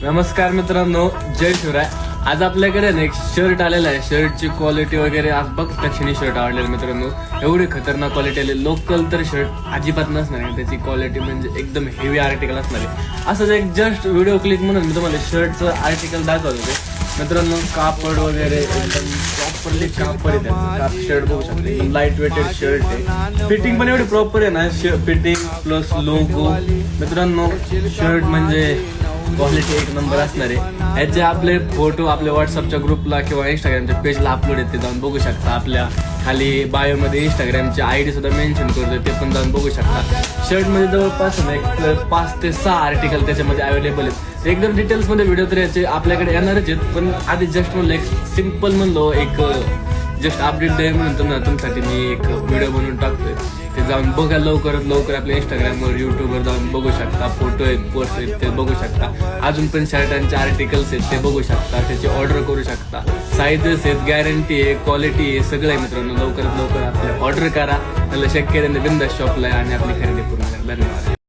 नमस्कार मित्रांनो, जय शिवराय. आज आपल्याकडे ना एक शर्ट आलेला आहे. शर्टची क्वालिटी वगैरे आज बघता क्षणी शर्ट आवडलेलं मित्रांनो. एवढी खतरनाक क्वालिटी आली. लोकल तर शर्ट अजिबात नसणार आहे. त्याची क्वालिटी म्हणजे एकदम हेवी आर्टिकल असणार आहे. असंच एक जस्ट व्हिडिओ क्लिक म्हणून मी तुम्हाला शर्टचं आर्टिकल दाखवत होते मित्रांनो. कापड वगैरे एकदम प्रॉपरली कापड आहे त्याचं. शर्ट बघू शकता, एकदम लाईट वेटेड शर्ट आहे. फिटिंग पण एवढी प्रॉपर आहे ना. फिटिंग प्लस लोगो मित्रांनो. शर्ट म्हणजे क्वालिटी एक नंबर असणार आहे. याचे आपले फोटो आपल्या व्हॉट्सअपच्या ग्रुपला किंवा इंस्टाग्रामच्या पेजला अपलोड आहेत, ते जाऊन बघू शकता. आपल्या खाली बायोमध्ये इंस्टाग्रामची आयडी सुद्धा मेन्शन करतोय, ते पण जाऊन बघू शकता. शर्टमध्ये जवळपास एक 5 ते 6 आर्टिकल त्याच्यामध्ये अवेलेबल आहेत. एकदम डिटेल्समध्ये व्हिडिओ तर याचे आपल्याकडे येणारच आहेत, पण आधी जस्ट म्हणलं एक सिम्पल म्हणलो एक जस्ट अपडेट द्याय म्हणून तुमच्यासाठी मी एक व्हिडिओ बनवून टाकतोय. ते जाऊन बघा लवकरात लवकर. आपल्या इंस्टाग्रामवर युट्यूबवर जाऊन बघू शकता. फोटो आहेत, पोस्ट आहेत, ते बघू शकता. अजून पण शर्टांचे आर्टिकल्स आहेत, ते बघू शकता. त्याची ऑर्डर करू शकता. साईजेस आहेत, गॅरंटी आहे, क्वालिटी आहे, सगळं आहे मित्रांनो. लवकरात लवकर आपल्या ऑर्डर करा. त्याला शक्य आहे बिंदास शॉपला आणि आपली खरेदी पूर्ण करा. धन्यवाद.